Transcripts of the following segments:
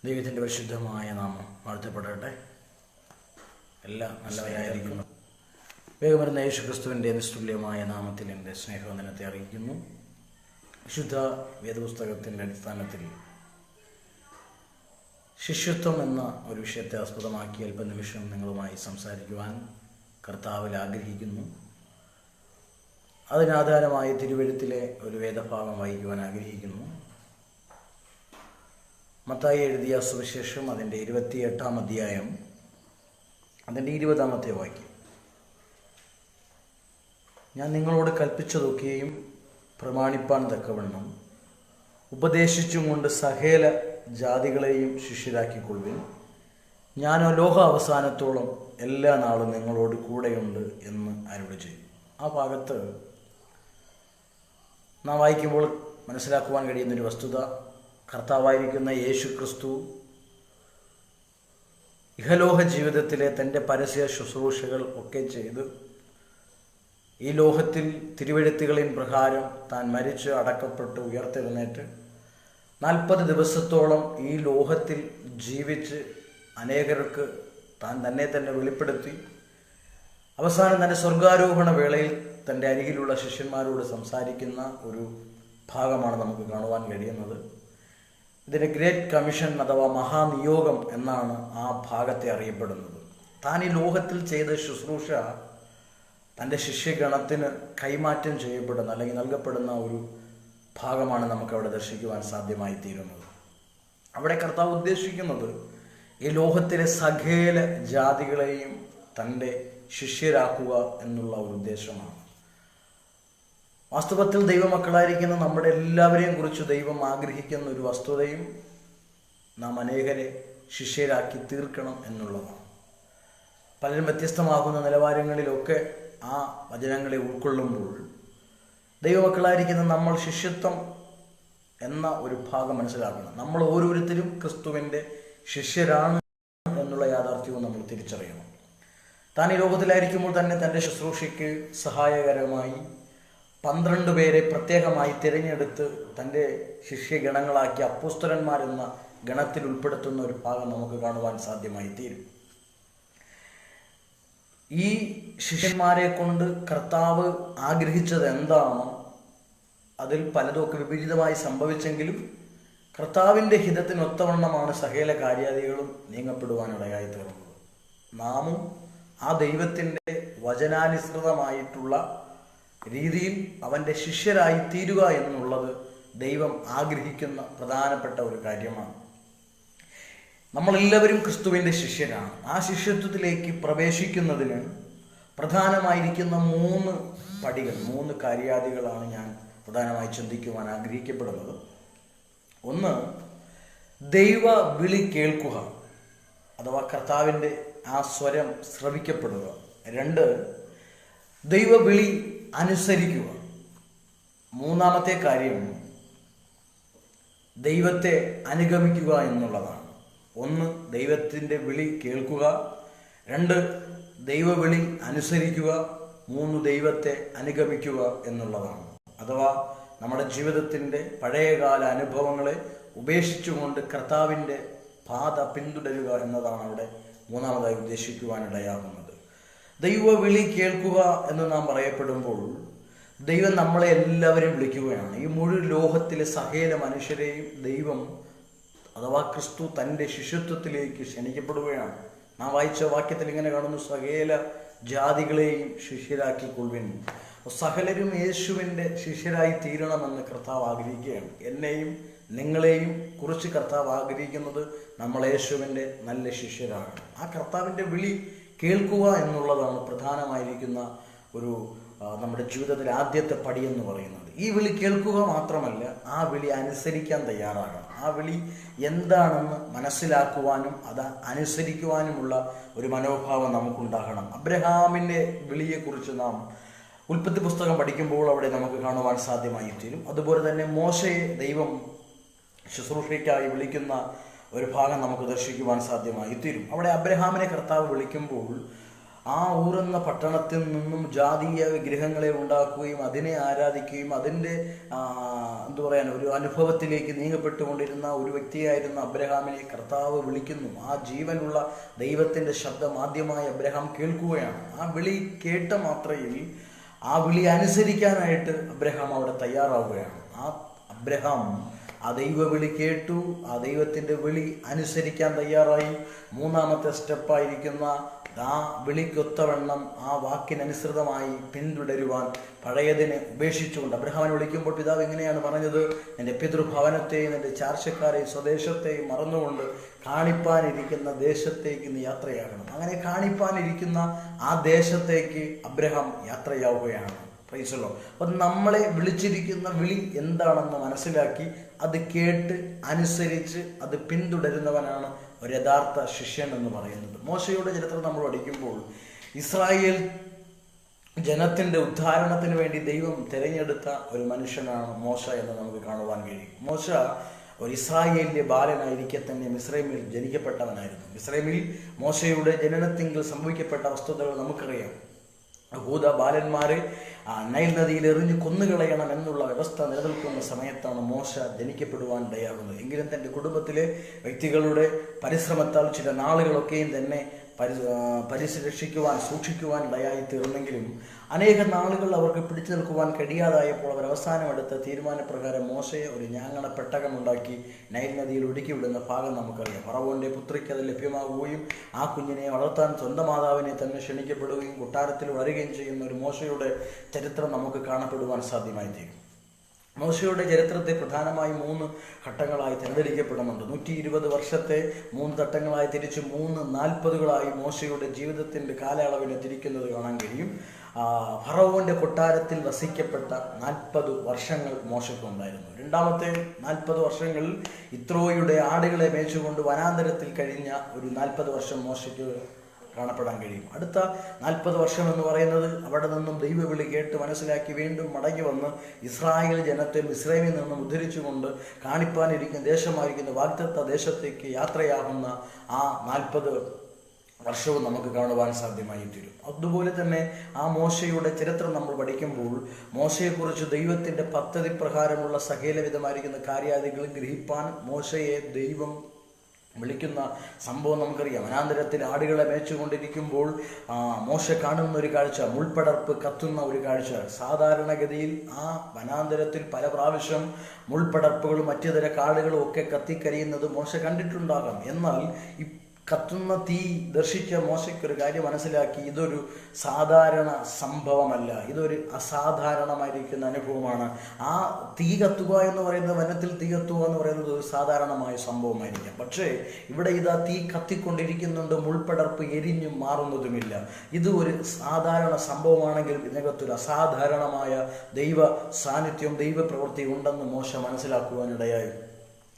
ദൈവത്തിൻ്റെ പരിശുദ്ധമായ നാമം വാഴ്ത്തപ്പെടട്ടെ. എല്ലാം നല്ലവരായിരിക്കുന്നു. വേഗം വരുന്ന യേശുക്രിസ്തുവിൻ്റെ നിസ്തുല്യമായ നാമത്തിൽ എൻ്റെ സ്നേഹവന്ദനത്തെ അറിയിക്കുന്നു. വിശുദ്ധ വേദപുസ്തകത്തിൻ്റെ അടിസ്ഥാനത്തിൽ ശിഷ്യത്വം എന്ന ഒരു വിഷയത്തെ ആസ്പദമാക്കി അല്പനിമിഷം നിങ്ങളുമായി സംസാരിക്കുവാൻ കർത്താവിൽ ആഗ്രഹിക്കുന്നു. അതിനാധാരമായി തിരുവെഴുത്തിലെ ഒരു വേദഭാഗം വായിക്കുവാൻ ആഗ്രഹിക്കുന്നു. മത്തായി എഴുതിയ സുവിശേഷം അതിൻ്റെ 28-ാം അധ്യായം അതിൻ്റെ 20-ാമത്തെ വാക്യം. ഞാൻ നിങ്ങളോട് കൽപ്പിച്ചതൊക്കെയും പ്രമാണിപ്പാൻ തക്കവണ്ണം ഉപദേശിച്ചും കൊണ്ട് സകല ജാതികളെയും ശിഷ്യരാക്കിക്കൊള്ളുവിൻ. ഞാനോ ലോക അവസാനത്തോളം എല്ലാ നാളും നിങ്ങളോട് കൂടെയുണ്ട് എന്ന് അരുളി ചെയ്യും. ആ ഭാഗത്ത് നാം വായിക്കുമ്പോൾ മനസ്സിലാക്കുവാൻ കഴിയുന്നൊരു വസ്തുത, കർത്താവായിരിക്കുന്ന യേശു ക്രിസ്തു ഇഹലോക ജീവിതത്തിലെ തൻ്റെ പരസ്യ ശുശ്രൂഷകൾ ഒക്കെ ചെയ്ത് ഈ ലോകത്തിൽ തിരുവെഴുത്തുകളിൻ പ്രകാരം താൻ മരിച്ച് അടക്കപ്പെട്ട് ഉയർത്തെഴുന്നേറ്റ് 40 ദിവസത്തോളം ഈ ലോകത്തിൽ ജീവിച്ച് അനേകർക്ക് താൻ തന്നെ വെളിപ്പെടുത്തി അവസാനം തൻ്റെ സ്വർഗാരോഹണ വേളയിൽ തൻ്റെ അരികിലുള്ള ശിഷ്യന്മാരോട് സംസാരിക്കുന്ന ഒരു ഭാഗമാണ് നമുക്ക് കാണുവാൻ കഴിയുന്നത്. ഇതിന് ഗ്രേറ്റ് കമ്മീഷൻ അഥവാ മഹാനിയോഗം എന്നാണ് ആ ഭാഗത്തെ അറിയപ്പെടുന്നത്. താൻ ഈ ലോകത്തിൽ ചെയ്ത ശുശ്രൂഷ തൻ്റെ ശിഷ്യഗണത്തിന് കൈമാറ്റം ചെയ്യപ്പെടുന്ന അല്ലെങ്കിൽ നൽകപ്പെടുന്ന ഒരു ഭാഗമാണ് നമുക്കവിടെ ദർശിക്കുവാൻ സാധ്യമായി തീരുന്നത്. അവിടെ കർത്താവ് ഉദ്ദേശിക്കുന്നത് ഈ ലോകത്തിലെ സകല ജാതികളെയും തൻ്റെ ശിഷ്യരാക്കുക എന്നുള്ള ഒരു ഉദ്ദേശമാണ്. വാസ്തവത്തിൽ ദൈവമക്കളായിരിക്കുന്ന നമ്മുടെ എല്ലാവരെയും കുറിച്ച് ദൈവം ആഗ്രഹിക്കുന്ന ഒരു വസ്തുതയും നാം അനേകരെ ശിഷ്യരാക്കി തീർക്കണം എന്നുള്ളതാണ്. പലരും വ്യത്യസ്തമാകുന്ന നിലവാരങ്ങളിലൊക്കെ ആ വചനങ്ങളെ ഉൾക്കൊള്ളുമ്പോൾ ദൈവമക്കളായിരിക്കുന്ന നമ്മൾ ശിഷ്യത്വം എന്ന ഒരു ഭാഗം മനസ്സിലാക്കണം. നമ്മൾ ഓരോരുത്തരും ക്രിസ്തുവിൻ്റെ ശിഷ്യരാണ് എന്നുള്ള യാഥാർത്ഥ്യവും നമ്മൾ തിരിച്ചറിയണം. താൻ ഈ ലോകത്തിലായിരിക്കുമ്പോൾ തന്നെ തൻ്റെ ശുശ്രൂഷയ്ക്ക് സഹായകരമായി 12 പേരെ പ്രത്യേകമായി തിരഞ്ഞെടുത്ത് തൻ്റെ ശിഷ്യഗണങ്ങളാക്കി അപ്പോസ്തലന്മാരെന്ന ഗണത്തിൽ ഉൾപ്പെടുത്തുന്ന ഒരു ഭാഗം നമുക്ക് കാണുവാൻ സാധ്യമായി തീരും. ഈ ശിഷ്യന്മാരെ കൊണ്ട് കർത്താവ് ആഗ്രഹിച്ചത് എന്താണോ അതിൽ പലതൊക്കെ വിപരീതമായി സംഭവിച്ചെങ്കിലും കർത്താവിൻ്റെ ഹിതത്തിനൊത്തവണ്ണമാണ് സകല കാര്യാദികളും നീങ്ങപ്പെടുവാനിടയായി തീർന്നത്. നാമും ആ ദൈവത്തിൻ്റെ വചനാനുസൃതമായിട്ടുള്ള രീതിയിൽ അവൻ്റെ ശിഷ്യരായി തീരുക എന്നുള്ളത് ദൈവം ആഗ്രഹിക്കുന്ന പ്രധാനപ്പെട്ട ഒരു കാര്യമാണ്. നമ്മളെല്ലാവരും ക്രിസ്തുവിൻ്റെ ശിഷ്യരാണ്. ആ ശിഷ്യത്വത്തിലേക്ക് പ്രവേശിക്കുന്നതിന് പ്രധാനമായിരിക്കുന്ന 3 പടികൾ, 3 കാര്യാദികളാണ് ഞാൻ പ്രധാനമായി ചിന്തിക്കുവാൻ ആഗ്രഹിക്കപ്പെടുന്നത്. ഒന്ന്, ദൈവ വിളി കേൾക്കുക അഥവാ കർത്താവിൻ്റെ ആ സ്വരം ശ്രവിക്കപ്പെടുക. 2, ദൈവവിളി അനുസരിക്കുക. 3-ാമത്തെ കാര്യം ദൈവത്തെ അനുഗമിക്കുക എന്നുള്ളതാണ്. 1, ദൈവത്തിൻ്റെ വിളി കേൾക്കുക. 2, ദൈവവിളി അനുസരിക്കുക. 3, ദൈവത്തെ അനുഗമിക്കുക എന്നുള്ളതാണ്. അഥവാ നമ്മുടെ ജീവിതത്തിൻ്റെ പഴയകാല അനുഭവങ്ങളെ ഉപേക്ഷിച്ചുകൊണ്ട് കർത്താവിൻ്റെ പാത പിന്തുടരുക എന്നതാണ് അവിടെ 3-ാമതായി ഉദ്ദേശിക്കുവാനിടയാകുന്നത്. ദൈവവിളി കേൾക്കുക എന്ന് നാം പറയപ്പെടുമ്പോൾ ദൈവം നമ്മളെ എല്ലാവരെയും വിളിക്കുകയാണ്. ഈ മുഴുവൻ ലോകത്തിലെ സകല മനുഷ്യരെയും ദൈവം അഥവാ ക്രിസ്തു തൻ്റെ ശിഷ്യത്വത്തിലേക്ക് ക്ഷണിക്കപ്പെടുകയാണ്. നാം വായിച്ച വാക്യത്തിൽ ഇങ്ങനെ കാണുന്നു, സകല ജാതികളെയും ശിഷ്യരാക്കിക്കൊള്ളുവിൻ. സകലരും യേശുവിൻ്റെ ശിഷ്യരായി തീരണമെന്ന് കർത്താവ് ആഗ്രഹിക്കുകയാണ്. എന്നെയും നിങ്ങളെയും കുറിച്ച് കർത്താവ് ആഗ്രഹിക്കുന്നത് നമ്മൾ യേശുവിൻ്റെ നല്ല ശിഷ്യരാണ്. ആ കർത്താവിൻ്റെ വിളി കേൾക്കുക എന്നുള്ളതാണ് പ്രധാനമായിരിക്കുന്ന ഒരു നമ്മുടെ ജീവിതത്തിലെ ആദ്യത്തെ പടി എന്ന് പറയുന്നത്. ഈ വിളി കേൾക്കുക മാത്രമല്ല, ആ വിളി അനുസരിക്കാൻ തയ്യാറാകണം. ആ വിളി എന്താണെന്ന് മനസ്സിലാക്കുവാനും അത് അനുസരിക്കുവാനുമുള്ള ഒരു മനോഭാവം നമുക്കുണ്ടാകണം. അബ്രഹാമിൻ്റെ വിളിയെക്കുറിച്ച് നാം ഉൽപ്പത്തി പുസ്തകം പഠിക്കുമ്പോൾ അവിടെ നമുക്ക് കാണുവാൻ സാധ്യമായി തീരും. അതുപോലെ തന്നെ മോശയെ ദൈവം ശുശ്രൂഷയ്ക്കായി വിളിക്കുന്ന ഒരു ഭാഗം നമുക്ക് ദർശിക്കുവാൻ സാധ്യമായി തീരും. അവിടെ അബ്രഹാമിനെ കർത്താവ് വിളിക്കുമ്പോൾ ആ ഊർ എന്ന പട്ടണത്തിൽ നിന്നും ജാതീയ വിഗ്രഹങ്ങളെ ഉണ്ടാക്കുകയും അതിനെ ആരാധിക്കുകയും അതിൻ്റെ എന്താ പറയാൻ ഒരു അനുഭവത്തിലേക്ക് നീങ്ങപ്പെട്ടുകൊണ്ടിരുന്ന ഒരു വ്യക്തിയായിരുന്ന അബ്രഹാമിനെ കർത്താവ് വിളിക്കുന്നു. ആ ജീവനുള്ള ദൈവത്തിൻ്റെ ശബ്ദം ആദ്യമായി അബ്രഹാം കേൾക്കുകയാണ്. ആ വിളി കേട്ട മാത്രയിൽ ആ വിളി അനുസരിക്കാനായിട്ട് അബ്രഹാം അവിടെ തയ്യാറാവുകയാണ്. ആ അബ്രഹാം ആ ദൈവ വിളി കേട്ടു, ആ ദൈവത്തിൻ്റെ വിളി അനുസരിക്കാൻ തയ്യാറായി. മൂന്നാമത്തെ സ്റ്റെപ്പായിരിക്കുന്ന ആ വിളിക്കൊത്തവണ്ണം ആ വാക്കിനനുസൃതമായി പിന്തുടരുവാൻ പഴയതിനെ ഉപേക്ഷിച്ചുകൊണ്ട് അബ്രഹാമിനെ വിളിക്കുമ്പോൾ പിതാവ് എങ്ങനെയാണ് പറഞ്ഞത്? എൻ്റെ പിതൃഭവനത്തെയും എൻ്റെ ചാർച്ചക്കാരെയും സ്വദേശത്തെയും മറന്നുകൊണ്ട് കാണിപ്പാനിരിക്കുന്ന ദേശത്തേക്ക് നീ യാത്രയാകണം. അങ്ങനെ കാണിപ്പാനിരിക്കുന്ന ആ ദേശത്തേക്ക് അബ്രഹാം യാത്രയാവുകയാണ്. പ്രൈസല്ലോ. അപ്പം നമ്മളെ വിളിച്ചിരിക്കുന്ന വിളി എന്താണെന്ന് മനസ്സിലാക്കി അത് കേട്ട് അനുസരിച്ച് അത് പിന്തുടരുന്നവനാണ് ഒരു യഥാർത്ഥ ശിഷ്യൻ എന്ന് പറയുന്നത്. മോശയുടെ ചരിത്രം നമ്മൾ പഠിക്കുമ്പോൾ ഇസ്രായേൽ ജനത്തിൻ്റെ ഉദ്ധാരണത്തിന് വേണ്ടി ദൈവം തിരഞ്ഞെടുത്ത ഒരു മനുഷ്യനാണ് മോശ എന്ന് നമുക്ക് കാണുവാൻ കഴിയും. മോശ ഒരു ഇസ്രായേലിലെ ബാലനായിരിക്കെ തന്നെ മിസ്രൈമിൽ ജനിക്കപ്പെട്ടവനായിരുന്നു. മിസ്രൈമിൽ മോശയുടെ ജനനത്തിങ്കിൽ സംഭവിക്കപ്പെട്ട വസ്തുതകൾ നമുക്കറിയാം. യഹൂദ ബാലന്മാരെ നൈൽ നദിയിൽ എറിഞ്ഞ് കൊന്നുകളയണം എന്നുള്ള വ്യവസ്ഥ നിലനിൽക്കുന്ന സമയത്താണ് മോശ ജനിക്കപ്പെടുവാൻ ഇടയാകുന്നത്. എങ്കിലും തൻ്റെ കുടുംബത്തിലെ വ്യക്തികളുടെ പരിശ്രമത്താൽ ചില നാളുകളൊക്കെയും തന്നെ പരിരക്ഷിക്കുവാൻ സൂക്ഷിക്കുവാൻ ഇടയായി തീർന്നെങ്കിലും അനേക നാളുകൾ അവർക്ക് പിടിച്ചു നിൽക്കുവാൻ കഴിയാതായപ്പോൾ അവർ അവസാനം എടുത്ത തീരുമാനപ്രകാരം മോശയെ ഒരു ഞാങ്ങണ പെട്ടകമുണ്ടാക്കി നൈൽ നദിയിൽ ഒടുക്കി വിടുന്ന ഭാഗം നമുക്കറിയാം. ഫറവോന്റെ പുത്രിക്ക് അത് ലഭ്യമാവുകയും ആ കുഞ്ഞിനെ വളർത്താൻ സ്വന്തം മാതാവിനെ തന്നെ ക്ഷണിക്കപ്പെടുകയും കൊട്ടാരത്തിൽ വളരുകയും ചെയ്യുന്ന ഒരു മോശയുടെ ചരിത്രം നമുക്ക് കാണപ്പെടുവാൻ സാധ്യമായി തീരും. മോശയുടെ ചരിത്രത്തെ പ്രധാനമായും 3 ഘട്ടങ്ങളായി തിരഞ്ഞെടുക്കപ്പെടുന്നുണ്ട്. 120 വർഷത്തെ 3 ഘട്ടങ്ങളായി തിരിച്ച് 3 40കളായി മോശയുടെ ജീവിതത്തിൻ്റെ കാലയളവിനെ തിരിക്കുന്നത് കാണാൻ കഴിയും. ഫറവോന്റെ കൊട്ടാരത്തിൽ വസിക്കപ്പെട്ട 40 വർഷങ്ങൾ മോശയ്ക്കുണ്ടായിരുന്നു. രണ്ടാമത്തെ 40 വർഷങ്ങളിൽ ഇത്രോയുടെ ആടുകളെ മേച്ചുകൊണ്ട് വനാന്തരത്തിൽ കഴിഞ്ഞ ഒരു 40 വർഷം മോശയ്ക്ക് കാണപ്പെടാൻ കഴിയും. അടുത്ത 40 വർഷം എന്ന് പറയുന്നത് അവിടെ നിന്നും ദൈവവിളി കേട്ട് മനസ്സിലാക്കി വീണ്ടും മടങ്ങി വന്ന് ഇസ്രായേൽ ജനത്തെ മിസ്രൈമിൽ നിന്നും ഉദ്ധരിച്ചുകൊണ്ട് കാണിപ്പാനിരിക്കുന്ന ദേശമായിരിക്കുന്ന വാഗ്ദത്ത ദേശത്തേക്ക് യാത്രയാകുന്ന ആ 40 വർഷവും നമുക്ക് കാണുവാൻ സാധ്യമായി തീരും. അതുപോലെ തന്നെ ആ മോശയുടെ ചരിത്രം നമ്മൾ പഠിക്കുമ്പോൾ മോശയെക്കുറിച്ച് ദൈവത്തിൻ്റെ പദ്ധതി പ്രകാരമുള്ള സകലവിധമായിരിക്കുന്ന കാര്യാദികളും ഗ്രഹിപ്പാൻ മോശയെ ദൈവം വിളിക്കുന്ന സംഭവം നമുക്കറിയാം. വനാന്തരത്തിൽ ആടുകളെ മേച്ചുകൊണ്ടിരിക്കുമ്പോൾ മോശ കാണുന്ന ഒരു കാഴ്ച, മുൾപടർപ്പ് കത്തുന്ന ഒരു കാഴ്ച. സാധാരണഗതിയിൽ ആ വനാന്തരത്തിൽ പല പ്രാവശ്യം മുൾപടർപ്പുകളും മറ്റു തര കാടുകളും ഒക്കെ കത്തിക്കരിയുന്നത് മോശ കണ്ടിട്ടുണ്ടാകാം. എന്നാൽ കത്തുന്ന തീ ദർശിച്ച മോശയ്ക്കൊരു കാര്യം മനസ്സിലാക്കി, ഇതൊരു സാധാരണ സംഭവമല്ല, ഇതൊരു അസാധാരണമായിരിക്കുന്ന അനുഭവമാണ്. ആ തീ കത്തുക എന്ന് പറയുന്നത്, വനത്തിൽ തീ കത്തുക എന്ന് പറയുന്നത് ഒരു സാധാരണമായ സംഭവമായിരിക്കാം. പക്ഷേ ഇവിടെ ഇതാ തീ കത്തിക്കൊണ്ടിരിക്കുന്നുണ്ട്, മുൾപടർപ്പ് എരിഞ്ഞും മാറുന്നതുമില്ല. ഇത് ഒരു സാധാരണ സംഭവമാണെങ്കിലും ഇതിനകത്തൊരു അസാധാരണമായ ദൈവ സാന്നിധ്യം, ദൈവപ്രവൃത്തി ഉണ്ടെന്ന് മോശ മനസ്സിലാക്കുവാനിടയായി.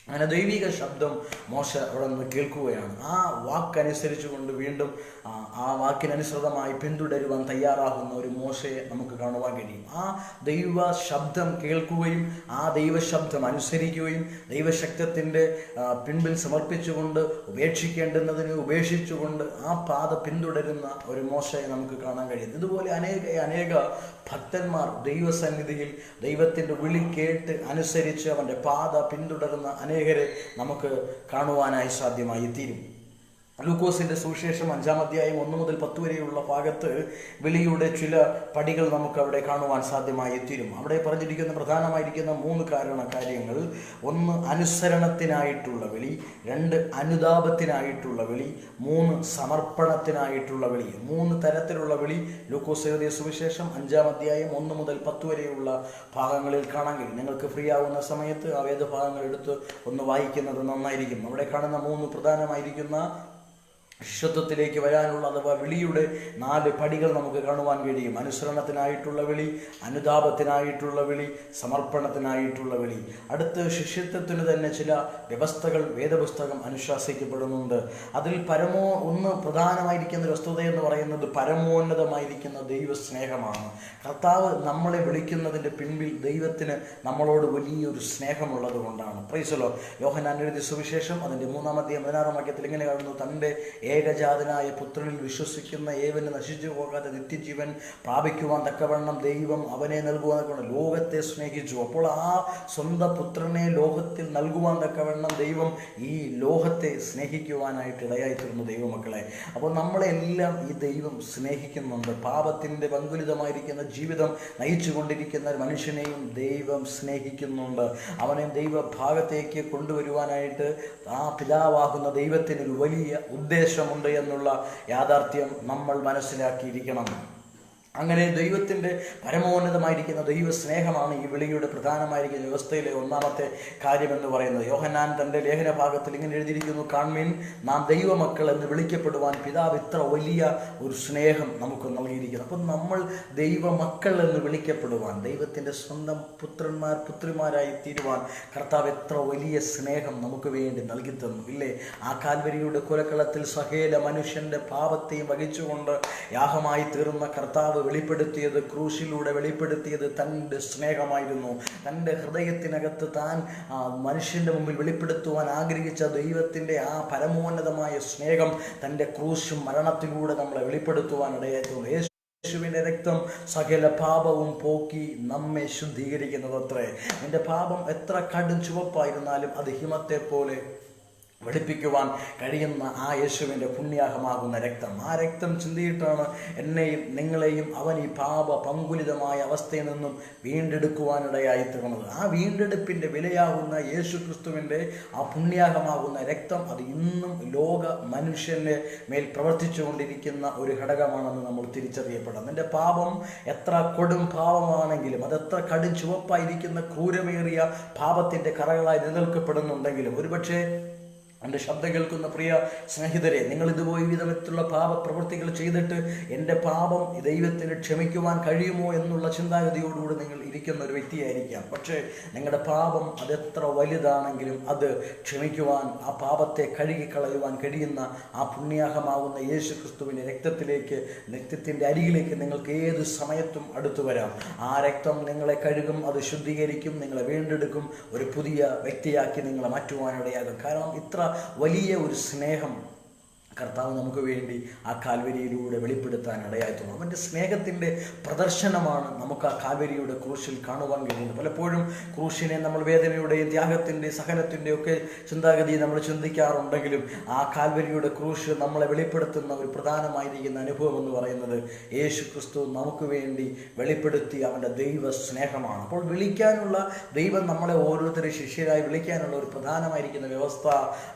അങ്ങനെ ദൈവിക ശബ്ദം മോശ അവിടെ നിന്ന് കേൾക്കുകയാണ്. ആ വാക്കനുസരിച്ച് കൊണ്ട് വീണ്ടും ആ വാക്കിനനുസൃതമായി പിന്തുടരുവാൻ തയ്യാറാകുന്ന ഒരു മോശയെ നമുക്ക് കാണുവാൻ കഴിയും. ആ ദൈവ ശബ്ദം കേൾക്കുകയും ആ ദൈവശബ്ദം അനുസരിക്കുകയും ദൈവശബ്ദത്തിൻ്റെ പിൻപിൽ സമർപ്പിച്ചുകൊണ്ട് ഉപേക്ഷിക്കേണ്ടുന്നതിനെ ഉപേക്ഷിച്ചുകൊണ്ട് ആ പാത പിന്തുടരുന്ന ഒരു മോശയെ നമുക്ക് കാണാൻ കഴിയും. ഇതുപോലെ അനേക ഭക്തന്മാർ ദൈവസന്നിധിയിൽ ദൈവത്തിൻ്റെ വിളി കേട്ട് അനുസരിച്ച് അവൻ്റെ പാത പിന്തുടരുന്ന അനേകരെ നമുക്ക് കാണുവാനായി സാധ്യമായി തീരും. ലൂക്കോസിന്റെ സുവിശേഷം 5-ാം അധ്യായം 1 മുതൽ 10 വരെയുള്ള ഭാഗത്ത് വിളിയുടെ ചില പടികൾ നമുക്ക് അവിടെ കാണുവാൻ സാധ്യമായി തീരും. അവിടെ പറഞ്ഞിരിക്കുന്ന പ്രധാനമായിരിക്കുന്ന 3 കാര്യങ്ങൾ: 1 അനുസരണത്തിനായിട്ടുള്ള വിളി, 2 അനുതാപത്തിനായിട്ടുള്ള വിളി, 3 സമർപ്പണത്തിനായിട്ടുള്ള വിളി. 3 തരത്തിലുള്ള വിളി ലൂക്കോസ് എഴുതിയ സുവിശേഷം 5-ാം അധ്യായം 1 മുതൽ 10 വരെയുള്ള ഭാഗങ്ങളിൽ കാണാൻ കഴിയും. നിങ്ങൾക്ക് ഫ്രീ ആവുന്ന സമയത്ത് ആ വേദഭാഗങ്ങൾ എടുത്ത് ഒന്ന് വായിക്കുന്നത് നന്നായിരിക്കും. അവിടെ കാണുന്ന 3 പ്രധാനമായിരിക്കുന്ന ശിഷ്യത്വത്തിലേക്ക് വരാനുള്ള അഥവാ വിളിയുടെ 4 പടികൾ നമുക്ക് കാണുവാൻ കഴിയും. അനുസരണത്തിനായിട്ടുള്ള വിളി, അനുതാപത്തിനായിട്ടുള്ള വിളി, സമർപ്പണത്തിനായിട്ടുള്ള വിളി. അടുത്ത് ശിഷ്യത്വത്തിന് തന്നെ ചില വ്യവസ്ഥകൾ വേദപുസ്തകം അനുശാസിക്കപ്പെടുന്നുണ്ട്. അതിൽ ഒന്ന് പ്രധാനമായിരിക്കുന്ന ഒരു വസ്തുത എന്ന് പറയുന്നത് പരമോന്നതമായിരിക്കുന്ന ദൈവസ്നേഹമാണ്. കർത്താവ് നമ്മളെ വിളിക്കുന്നതിൻ്റെ പിൻപിൽ ദൈവത്തിന് നമ്മളോട് വലിയൊരു സ്നേഹമുള്ളത് കൊണ്ടാണ്. Praise the Lord. യോഹന്നാൻ എഴുതിയ സുവിശേഷം അതിൻ്റെ 3-ാം അധ്യായം 16-ാം വാക്യത്തിൽ ഇങ്ങനെ കാണുന്നു: തൻ്റെ ഏകജാതനായ പുത്രനിൽ വിശ്വസിക്കുന്ന ഏവന് നശിച്ചു പോകാതെ നിത്യജീവൻ പ്രാപിക്കുവാൻ തക്കവണ്ണം ദൈവം അവനെ നൽകുവാൻ തക്കവണ്ണം ലോകത്തെ സ്നേഹിച്ചു. അപ്പോൾ ആ സ്വന്തം പുത്രനെ ലോകത്തിൽ നൽകുവാൻ തക്കവണ്ണം ദൈവം ഈ ലോകത്തെ സ്നേഹിക്കുവാനായിട്ട് ഇടയായിത്തീർന്നു ദൈവമക്കളെ. അപ്പോൾ നമ്മളെല്ലാം ഈ ദൈവം സ്നേഹിക്കുന്നുണ്ട്. പാപത്തിൻ്റെ പങ്കുലിതമായിരിക്കുന്ന ജീവിതം നയിച്ചു കൊണ്ടിരിക്കുന്ന ഒരു മനുഷ്യനെയും ദൈവം സ്നേഹിക്കുന്നുണ്ട്. അവനെ ദൈവഭാഗത്തേക്ക് കൊണ്ടുവരുവാനായിട്ട് ആ പിതാവാകുന്ന ദൈവത്തിനൊരു വലിയ ഉദ്ദേശമുണ്ട് എന്നുള്ള യാഥാർത്ഥ്യം നമ്മൾ മനസ്സിലാക്കിയിരിക്കണം. അങ്ങനെ ദൈവത്തിൻ്റെ പരമോന്നതമായിരിക്കുന്ന ദൈവ സ്നേഹമാണ് ഈ വിളിയുടെ പ്രധാനമായിരിക്കുന്ന വ്യവസ്ഥയിലെ ഒന്നാമത്തെ കാര്യമെന്ന് പറയുന്നത്. യോഹന്നാൻ തൻ്റെ ലേഖന ഭാഗത്തിൽ ഇങ്ങനെ എഴുതിയിരിക്കുന്നു, കാൺമീൻ, നാം ദൈവമക്കൾ എന്ന് വിളിക്കപ്പെടുവാൻ പിതാവ് ഇത്ര വലിയ ഒരു സ്നേഹം നമുക്ക് നൽകിയിരിക്കുന്നു. അപ്പം നമ്മൾ ദൈവമക്കൾ എന്ന് വിളിക്കപ്പെടുവാൻ, ദൈവത്തിൻ്റെ സ്വന്തം പുത്രിമാരായി തീരുവാൻ കർത്താവ് എത്ര വലിയ സ്നേഹം നമുക്ക് വേണ്ടി നൽകി തന്നു ഇല്ലേ? ആ കാൽവരിയുടെ കുലക്കളത്തിൽ സകല മനുഷ്യൻ്റെ പാപത്തെയും വഹിച്ചുകൊണ്ട് യാഗമായി തീർന്ന കർത്താവ് വെളിപ്പെടുത്തിയത്, ക്രൂശിലൂടെ വെളിപ്പെടുത്തിയത് തൻ്റെ സ്നേഹമായിരുന്നു. തൻ്റെ ഹൃദയത്തിനകത്ത് താൻ മനുഷ്യൻ്റെ മുമ്പിൽ വെളിപ്പെടുത്തുവാൻ ആഗ്രഹിച്ച ദൈവത്തിൻ്റെ ആ പരമോന്നതമായ സ്നേഹം തൻ്റെ ക്രൂശും മരണത്തിലൂടെ നമ്മളെ വെളിപ്പെടുത്തുവാൻ ഇടയായിട്ടുണ്ട്. യേശുവിൻ്റെ രക്തം സകല പാപവും പോക്കി നമ്മെ ശുദ്ധീകരിക്കുന്നതത്രേ. എൻ്റെ പാപം എത്ര കടും ചുവപ്പായിരുന്നാലും അത് ഹിമത്തെ പോലെ വെളുപ്പിക്കുവാൻ കഴിയുന്ന ആ യേശുവിൻ്റെ പുണ്യാഹമാകുന്ന രക്തം, ആ രക്തം ചിന്തിയിട്ടാണ് എന്നെയും നിങ്ങളെയും അവൻ ഈ പാപ പങ്കുലിതമായ അവസ്ഥയിൽ നിന്നും വീണ്ടെടുക്കുവാനിടയായി തീർന്നത്. ആ വീണ്ടെടുപ്പിൻ്റെ വിലയാകുന്ന യേശു ക്രിസ്തുവിൻ്റെ ആ പുണ്യാഹമാകുന്ന രക്തം അത് ഇന്നും ലോക മനുഷ്യൻ്റെ മേൽ പ്രവർത്തിച്ചു കൊണ്ടിരിക്കുന്ന ഒരു ഘടകമാണെന്ന് നമ്മൾ തിരിച്ചറിയപ്പെടണം. എൻ്റെ പാപം എത്ര കൊടും പാപമാണെങ്കിലും, അതെത്ര കടും ചുവപ്പായിരിക്കുന്ന ക്രൂരമേറിയ പാപത്തിൻ്റെ കറകളായി നിലനിൽക്കപ്പെടുന്നുണ്ടെങ്കിലും, ഒരുപക്ഷെ എൻ്റെ ശബ്ദം കേൾക്കുന്ന പ്രിയ സ്നേഹിതരെ, നിങ്ങൾ ഇതുപോയി വിധത്തിലുള്ള പാപപ്രവൃത്തികൾ ചെയ്തിട്ട് എൻ്റെ പാപം ദൈവത്തിന് ക്ഷമിക്കുവാൻ കഴിയുമോ എന്നുള്ള ചിന്താഗതിയോടുകൂടി നിങ്ങൾ ഇരിക്കുന്ന ഒരു വ്യക്തിയായിരിക്കാം. പക്ഷേ നിങ്ങളുടെ പാപം അതെത്ര വലുതാണെങ്കിലും അത് ക്ഷമിക്കുവാൻ, ആ പാപത്തെ കഴുകിക്കളയുവാൻ കഴിയുന്ന ആ പുണ്യാഹമാകുന്ന യേശു ക്രിസ്തുവിൻ്റെ രക്തത്തിൻ്റെ അരികിലേക്ക് നിങ്ങൾക്ക് ഏത് സമയത്തും അടുത്തു വരാം. ആ രക്തം നിങ്ങളെ കഴുകും, അത് ശുദ്ധീകരിക്കും, നിങ്ങളെ വീണ്ടെടുക്കും, ഒരു പുതിയ വ്യക്തിയാക്കി നിങ്ങളെ മാറ്റുവാനിടയാകും. കാരണം ഇത്ര വലിയ ഒരു സ്നേഹം കർത്താവ് നമുക്ക് വേണ്ടി ആ കാൽവരിയിലൂടെ വെളിപ്പെടുത്താൻ ഇടയായിട്ടുണ്ട്. അവൻ്റെ സ്നേഹത്തിൻ്റെ പ്രദർശനമാണ് നമുക്ക് ആ കാൽവരിയുടെ ക്രൂശിൽ കാണുവാൻ കഴിയുന്നത്. പലപ്പോഴും ക്രൂശിനെ നമ്മൾ വേദനയുടെയും ത്യാഗത്തിൻ്റെയും സഹനത്തിൻ്റെയും ഒക്കെ ചിന്താഗതി നമ്മൾ ചിന്തിക്കാറുണ്ടെങ്കിലും ആ കാൽവരിയുടെ ക്രൂശ് നമ്മളെ വെളിപ്പെടുത്തുന്ന ഒരു പ്രധാനമായിരിക്കുന്ന അനുഭവം എന്ന് പറയുന്നത് യേശു ക്രിസ്തു നമുക്ക് വേണ്ടി വെളിപ്പെടുത്തി അവൻ്റെ ദൈവ സ്നേഹമാണ്. അപ്പോൾ വിളിക്കാനുള്ള ദൈവം നമ്മളെ ഓരോരുത്തരും ശിഷ്യരായി വിളിക്കാനുള്ള ഒരു പ്രധാനമായിരിക്കുന്ന വ്യവസ്ഥ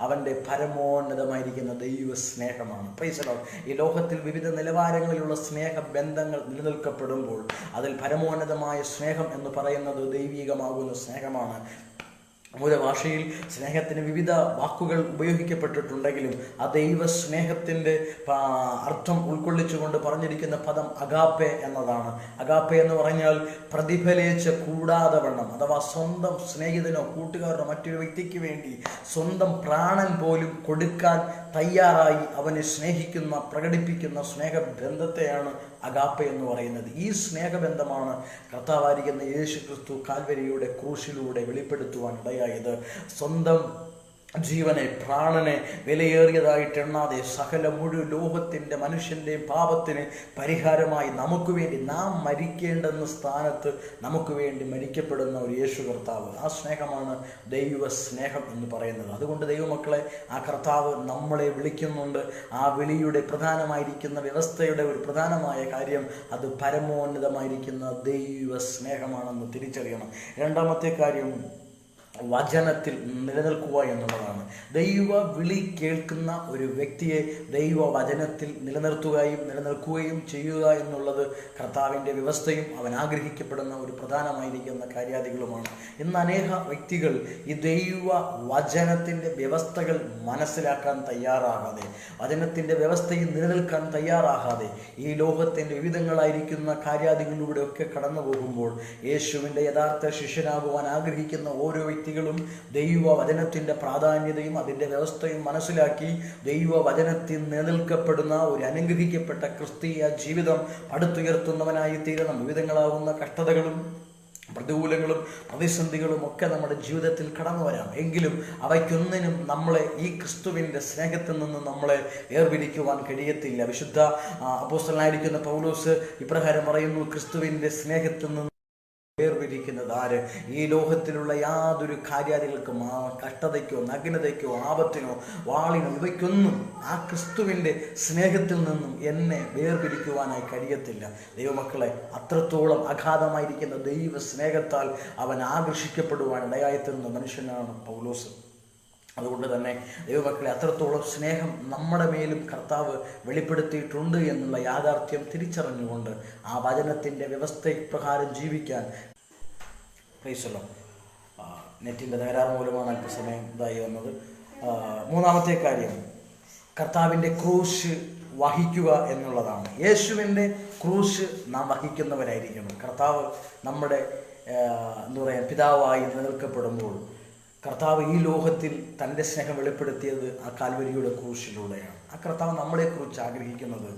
അവൻ്റെ പരമോന്നതമായിരിക്കുന്ന ദൈവ സ്നേഹമാണ്. Praise the Lord. ഈ ലോകത്തിൽ വിവിധ നിലവാരങ്ങളിലുള്ള സ്നേഹബന്ധങ്ങൾ നിലനിൽക്കപ്പെടുമ്പോൾ അതിൽ പരമോന്നതമായ സ്നേഹം എന്ന് പറയുന്നത് ദൈവികമാകുന്ന സ്നേഹമാണ്. മൂലഭാഷയിൽ സ്നേഹത്തിന് വിവിധ വാക്കുകൾ ഉപയോഗിക്കപ്പെട്ടിട്ടുണ്ടെങ്കിലും ആ ദൈവ സ്നേഹത്തിൻ്റെ അർത്ഥം ഉൾക്കൊള്ളിച്ചുകൊണ്ട് പറഞ്ഞിരിക്കുന്ന പദം അഗാപ്പെ എന്നതാണ്. അഗാപ്പെ എന്ന് പറഞ്ഞാൽ പ്രതിഫലേച്ഛ കൂടാതെ വണ്ണം, അഥവാ സ്വന്തം സ്നേഹിതനോ കൂട്ടുകാരനോ മറ്റൊരു വ്യക്തിക്ക് വേണ്ടി സ്വന്തം പ്രാണൻ പോലും കൊടുക്കാൻ തയ്യാറായി അവനെ സ്നേഹിക്കുന്ന, പ്രകടിപ്പിക്കുന്ന സ്നേഹബന്ധത്തെയാണ് അഗാപ്പെ എന്ന് പറയുന്നത്. ഈ സ്നേഹബന്ധമാണ് കർത്താവായിരിക്കുന്ന യേശു ക്രിസ്തു കാൽവരിയുടെ ക്രൂശിലൂടെ വെളിപ്പെടുത്തുവാൻ ഇടയായത്. സ്വന്തം ജീവനെ, പ്രാണനെ വിലയേറിയതായിട്ട് എണ്ണാതെ സകല മുഴുവൻ ലോകത്തിൻ്റെ മനുഷ്യൻ്റെയും പാപത്തിന് പരിഹാരമായി നമുക്ക് വേണ്ടി നാം മരിക്കേണ്ടെന്ന സ്ഥാനത്ത് നമുക്ക് വേണ്ടി മരിക്കപ്പെടുന്ന ഒരു യേശു കർത്താവ്. ആ സ്നേഹമാണ് ദൈവ സ്നേഹം എന്ന് പറയുന്നത്. അതുകൊണ്ട് ദൈവമക്കളെ, ആ കർത്താവ് നമ്മളെ വിളിക്കുന്നുണ്ട്. ആ വിളിയുടെ പ്രധാനമായിരിക്കുന്ന വ്യവസ്ഥയുടെ ഒരു പ്രധാനമായ കാര്യം അത് പരമോന്നതമായിരിക്കുന്ന ദൈവ സ്നേഹമാണെന്ന് തിരിച്ചറിയണം. രണ്ടാമത്തെ കാര്യം വചനത്തിൽ നിലനിൽക്കുക എന്നുള്ളതാണ്. ദൈവ വിളി കേൾക്കുന്ന ഒരു വ്യക്തിയെ ദൈവ വചനത്തിൽ നിലനിൽക്കുകയും ചെയ്യുക എന്നുള്ളത് കർത്താവിൻ്റെ വ്യവസ്ഥയും അവൻ ആഗ്രഹിക്കപ്പെടുന്ന ഒരു പ്രധാനമായിരിക്കുന്ന കാര്യാദികളുമാണ്. ഇന്ന് അനേക വ്യക്തികൾ ഈ ദൈവ വചനത്തിൻ്റെ വ്യവസ്ഥകൾ മനസ്സിലാക്കാൻ തയ്യാറാകാതെ, വചനത്തിൻ്റെ വ്യവസ്ഥയിൽ നിലനിൽക്കാൻ തയ്യാറാകാതെ ഈ ലോകത്തിൻ്റെ വിവിധങ്ങളായിരിക്കുന്ന കാര്യാദികളിലൂടെയൊക്കെ കടന്നു പോകുമ്പോൾ യേശുവിൻ്റെ യഥാർത്ഥ ശിഷ്യനാകുവാൻ ആഗ്രഹിക്കുന്ന ഓരോ വ്യക്തികളും ദൈവവചനത്തിൻ്റെ പ്രാധാന്യതയും അതിൻ്റെ വ്യവസ്ഥയും മനസ്സിലാക്കി ദൈവവചനത്തിൽ നിലനിൽക്കപ്പെടുന്ന ഒരു അനുഗ്രഹിക്കപ്പെട്ട ക്രിസ്തീയ ജീവിതം പടുത്തുയർത്തുന്നവനായി തീരണം. വിവിധങ്ങളാകുന്ന കഷ്ടതകളും പ്രതികൂലങ്ങളും പ്രതിസന്ധികളും ഒക്കെ നമ്മുടെ ജീവിതത്തിൽ കടന്നു വരാം. എങ്കിലും അവയ്ക്കൊന്നിനും നമ്മളെ ഈ ക്രിസ്തുവിൻ്റെ സ്നേഹത്തിൽ നിന്ന് നമ്മളെ വേർപിരിക്കുവാൻ കഴിയത്തില്ല. വിശുദ്ധ അപ്പോസ്തലനായിരിക്കുന്ന പൗലോസ് ഇപ്രകാരം പറയുന്നു, ക്രിസ്തുവിൻ്റെ സ്നേഹത്തിൽ നിന്ന് വേർപിരിക്കുന്നത് ആര്? ഈ ലോകത്തിലുള്ള യാതൊരു കാര്യാദികൾക്കും, കഷ്ടതയ്ക്കോ നഗ്നതയ്ക്കോ ആപത്തിനോ വാളിനോ ഇവയ്ക്കൊന്നും ആ ക്രിസ്തുവിൻ്റെ സ്നേഹത്തിൽ നിന്നും എന്നെ വേർപിരിക്കുവാനായി കഴിയത്തില്ല. ദൈവമക്കളെ, അത്രത്തോളം അഗാധമായിരിക്കുന്ന ദൈവ സ്നേഹത്താൽ അവൻ ആകർഷിക്കപ്പെടുവാൻ ഇടയായിത്തീർന്ന മനുഷ്യനാണ് പൗലോസ്. അതുകൊണ്ട് തന്നെ ദൈവമക്കളെ, അത്രത്തോളം സ്നേഹം നമ്മുടെ മേലും കർത്താവ് വെളിപ്പെടുത്തിയിട്ടുണ്ട് എന്നുള്ള യാഥാർത്ഥ്യം തിരിച്ചറിഞ്ഞുകൊണ്ട് ആ വചനത്തിൻ്റെ വ്യവസ്ഥപ്രകാരം ജീവിക്കാൻ പ്രൈസല്ലോ. നെറ്റിൻ്റെ തകരാറ് മൂലമാണ് അല്പസമയം ഇതായി വന്നത്. മൂന്നാമത്തെ കാര്യം കർത്താവിൻ്റെ ക്രൂശ് വഹിക്കുക എന്നുള്ളതാണ്. യേശുവിൻ്റെ ക്രൂശ് നാം വഹിക്കുന്നവരായിരിക്കണം. കർത്താവ് നമ്മുടെ എന്താ പറയുക പിതാവായി നിലനിൽക്കപ്പെടുമ്പോൾ കർത്താവ് ഈ ലോകത്തിൽ തൻ്റെ സ്നേഹം വെളിപ്പെടുത്തിയത് ആ കാൽവരിയുടെ ക്രൂശിലൂടെയാണ്. ആ കർത്താവ് നമ്മളെക്കുറിച്ച് ആഗ്രഹിക്കുന്നത്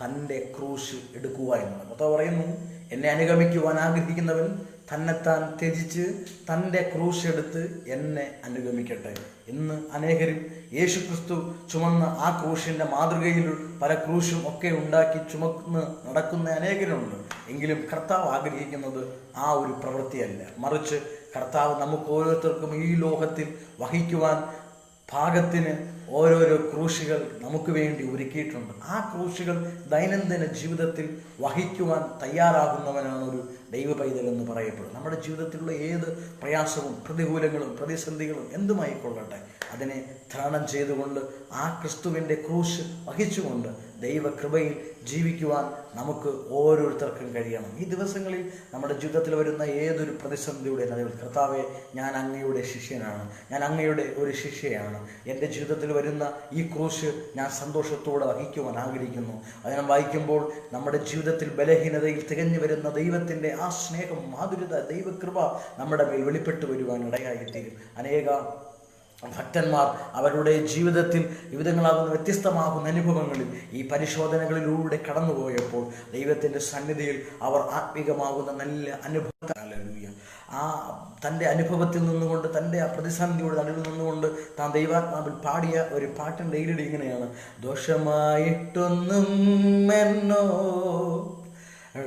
തൻ്റെ ക്രൂശ് എടുക്കുക എന്നുള്ളത്. കർത്താവ് പറയുന്നു, എന്നെ അനുഗമിക്കുവാൻ ആഗ്രഹിക്കുന്നവൻ തന്നെത്താൻ ത്യജിച്ച് തൻ്റെ ക്രൂശ് എടുത്ത് എന്നെ അനുഗമിക്കട്ടെ. ഇന്ന് അനേകരും യേശു ക്രിസ്തു ചുമന്ന ആ ക്രൂശിൻ്റെ മാതൃകയിൽ പല ക്രൂശും ഒക്കെ ഉണ്ടാക്കി ചുമന്ന് നടക്കുന്ന അനേകരുണ്ട്. എങ്കിലും കർത്താവ് ആഗ്രഹിക്കുന്നത് ആ ഒരു പ്രവൃത്തിയല്ല, മറിച്ച് കർത്താവ് നമുക്ക് ഓരോരുത്തർക്കും ഈ ലോകത്തിൽ വഹിക്കുവാൻ പാകത്തിന് ഓരോരോ ക്രൂശുകൾ നമുക്ക് വേണ്ടി ഒരുക്കിയിട്ടുണ്ട്. ആ ക്രൂശുകൾ ദൈനംദിന ജീവിതത്തിൽ വഹിക്കുവാൻ തയ്യാറാകുന്നവനാണ് ഒരു ദൈവ പൈതൽ എന്ന് പറയപ്പെടും. നമ്മുടെ ജീവിതത്തിലുള്ള ഏത് പ്രയാസവും പ്രതികൂലങ്ങളും പ്രതിസന്ധികളും എന്തുമായിക്കൊള്ളട്ടെ, അതിനെ തരണം ചെയ്തുകൊണ്ട് ആ ക്രിസ്തുവിൻ്റെ ക്രൂശ് വഹിച്ചുകൊണ്ട് ദൈവകൃപയിൽ ജീവിക്കുവാൻ നമുക്ക് ഓരോരുത്തർക്കും കഴിയണം. ഈ ദിവസങ്ങളിൽ നമ്മുടെ ജീവിതത്തിൽ വരുന്ന ഏതൊരു പ്രതിസന്ധിയുടെ നടുവിൽ കർത്താവെ, ഞാൻ അങ്ങയുടെ ശിഷ്യനാണ്, ഞാൻ അങ്ങയുടെ ഒരു ശിഷ്യയാണ്, എൻ്റെ ജീവിതത്തിൽ വരുന്ന ഈ ക്രൂശ് ഞാൻ സന്തോഷത്തോടെ വഹിക്കുവാൻ ആഗ്രഹിക്കുന്നു. അതിനെ വായിക്കുമ്പോൾ നമ്മുടെ ജീവിതത്തിൽ ബലഹീനതയിൽ തികഞ്ഞു വരുന്ന ദൈവത്തിൻ്റെ ആ സ്നേഹം, മാധുര്യത, ദൈവകൃപ നമ്മുടെ മേൽ വെളിപ്പെട്ടു വരുവാൻ ഇടയായിത്തീരും. അനേക ഭക്തന്മാർ അവരുടെ ജീവിതത്തിൽ വിവിധങ്ങളാകുന്ന വ്യത്യസ്തമാകുന്ന അനുഭവങ്ങളിൽ ഈ പരിശോധനകളിലൂടെ കടന്നുപോയപ്പോൾ ദൈവത്തിൻ്റെ സന്നിധിയിൽ അവർ ആത്മീകമാകുന്ന നല്ല അനുഭവം, ആ തൻ്റെ അനുഭവത്തിൽ നിന്നുകൊണ്ട്, തൻ്റെ ആ പ്രതിസന്ധിയുടെ നടുവിൽ നിന്നുകൊണ്ട് താൻ ദൈവാത്മാവിൽ പാടിയ ഒരു പാട്ടിൻ്റെ ഈരടി ഇങ്ങനെയാണ്: ദോഷമായിട്ടൊന്നും എന്നോ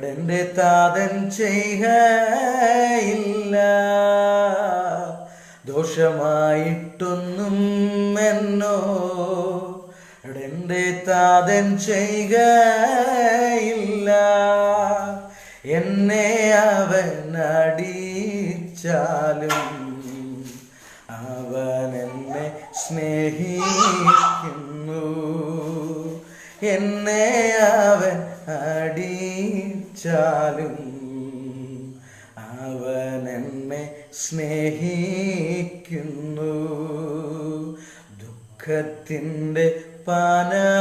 എന്റെ താതൻ ചെയ്യയില്ല, ദോഷമായിട്ടൊന്നും എന്നോ എന്റെ താതൻ ചെയ്യയില്ല, എന്നെ അവൻ അടിച്ചാലും അവൻ എന്നെ സ്നേഹിക്കുന്നു, എന്നെ അവൻ അടിച്ചാലും അവൻ എന്നെ സ്നേഹിക്കുന്നു. ദുഃഖത്തിൻ്റെ പാനപാത്രം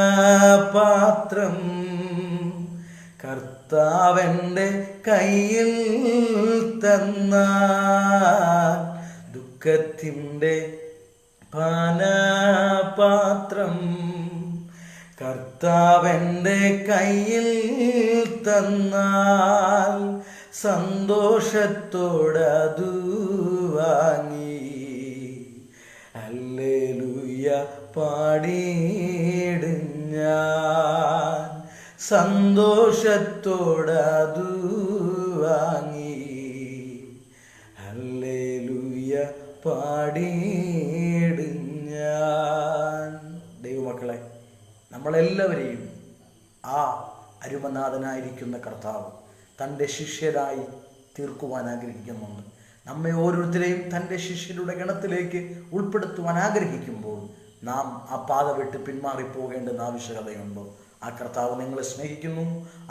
കർത്താവൻ്റെ കയ്യിൽ തന്നാൽ, ദുഃഖത്തിൻ്റെ പാനപാത്രം കർത്താവൻ്റെ കയ്യിൽ തന്നാൽ സന്തോഷത്തോടതു വാങ്ങി ഹല്ലേലൂയ പാടിയിടും ഞാൻ, സന്തോഷത്തോടതു വാങ്ങി ഹല്ലേലൂയ പാടിയിടും ഞാൻ. ദൈവമക്കളെ, നമ്മളെല്ലാവരെയും ആ അരുമനാഥനായിരിക്കുന്ന കർത്താവ് തൻ്റെ ശിഷ്യരായി തീർക്കുവാൻ ആഗ്രഹിക്കുന്നുണ്ട്. നമ്മെ ഓരോരുത്തരെയും തൻ്റെ ശിഷ്യരുടെ ഗണത്തിലേക്ക് ഉൾപ്പെടുത്തുവാൻ ആഗ്രഹിക്കുമ്പോൾ നാം ആ പാത വിട്ട് പിന്മാറിപ്പോകേണ്ടുന്ന ആവശ്യകതയുണ്ടോ? ആ കർത്താവ് നിങ്ങളെ സ്നേഹിക്കുന്നു,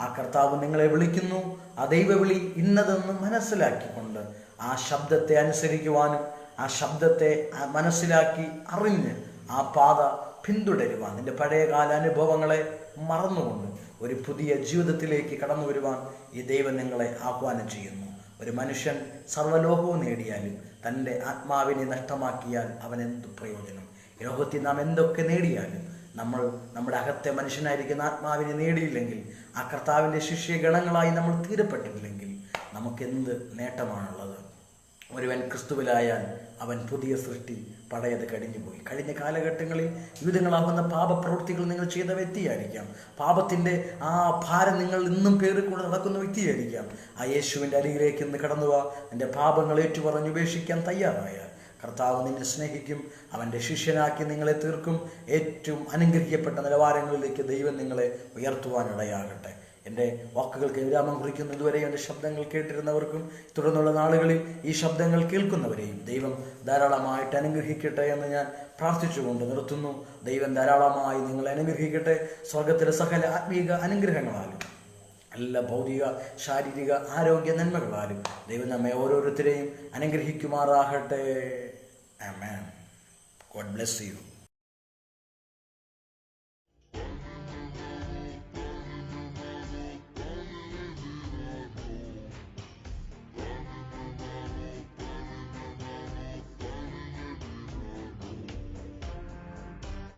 ആ കർത്താവ് നിങ്ങളെ വിളിക്കുന്നു. ആ ദൈവവിളി ഇന്നതെന്ന് മനസ്സിലാക്കിക്കൊണ്ട് ആ ശബ്ദത്തെ അനുസരിക്കുവാനും ആ ശബ്ദത്തെ മനസ്സിലാക്കി അറിഞ്ഞ് ആ പാത പിന്തുടരുവാൻ, നിന്റെ പഴയകാല അനുഭവങ്ങളെ മറന്നുകൊണ്ട് ഒരു പുതിയ ജീവിതത്തിലേക്ക് കടന്നു വരുവാൻ ഈ ദൈവം നിങ്ങളെ ആഹ്വാനം ചെയ്യുന്നു. ഒരു മനുഷ്യൻ സർവ്വലോകവും നേടിയാലും തൻ്റെ ആത്മാവിനെ നഷ്ടമാക്കിയാൽ അവൻ എന്ത് പ്രയോജനം? ലോകത്തിൽ നാം എന്തൊക്കെ നേടിയാലും നമ്മൾ നമ്മുടെ അകത്തെ മനുഷ്യനായിരിക്കുന്ന ആത്മാവിനെ നേടിയില്ലെങ്കിൽ, ആ കർത്താവിൻ്റെ ശിഷ്യഗണങ്ങളായി നമ്മൾ തീരപ്പെട്ടിട്ടില്ലെങ്കിൽ നമുക്കെന്ത് നേട്ടമാണുള്ളത്? ഒരുവൻ ക്രിസ്തുവിലായാൽ അവൻ പുതിയ സൃഷ്ടി, പഴയത് കഴിഞ്ഞുപോയി. കഴിഞ്ഞ കാലഘട്ടങ്ങളിൽ വിവിധങ്ങളാകുന്ന പാപപ്രവൃത്തികൾ നിങ്ങൾ ചെയ്ത വ്യക്തിയായിരിക്കാം. പാപത്തിൻ്റെ ആ ഭാരം നിങ്ങൾ ഇന്നും പേറിക്കൊണ്ട് നടക്കുന്ന വ്യക്തിയായിരിക്കാം. ആ യേശുവിൻ്റെ അരികിലേക്ക് ഇന്ന് കടന്നു വാ. എൻ്റെ പാപങ്ങൾ ഏറ്റുപറഞ്ഞ് ഉപേക്ഷിക്കാൻ തയ്യാറായാൽ കർത്താവ് നിന്നെ സ്നേഹിക്കും. അവൻ്റെ ശിഷ്യനാക്കി നിങ്ങളെ തീർക്കും. ഏറ്റവും അനുഗ്രഹിക്കപ്പെട്ട നിലവാരങ്ങളിലേക്ക് ദൈവം നിങ്ങളെ ഉയർത്തുവാനിടയാകട്ടെ. എൻ്റെ വാക്കുകൾക്ക് വിരാമം കുറിക്കുന്ന ഇതുവരെ എൻ്റെ ശബ്ദങ്ങൾ കേട്ടിരുന്നവർക്കും തുടർന്നുള്ള നാളുകളിൽ ഈ ശബ്ദങ്ങൾ കേൾക്കുന്നവരെയും ദൈവം ധാരാളമായിട്ട് അനുഗ്രഹിക്കട്ടെ എന്ന് ഞാൻ പ്രാർത്ഥിച്ചുകൊണ്ട് നിർത്തുന്നു. ദൈവം ധാരാളമായി നിങ്ങളെ അനുഗ്രഹിക്കട്ടെ. സ്വർഗത്തിലെ സകല ആത്മീക അനുഗ്രഹങ്ങളാലും എല്ലാ ഭൗതിക ശാരീരിക ആരോഗ്യ നന്മകളാലും ദൈവം നമ്മെ ഓരോരുത്തരെയും അനുഗ്രഹിക്കുമാറാകട്ടെ. ആമേൻ. God bless U.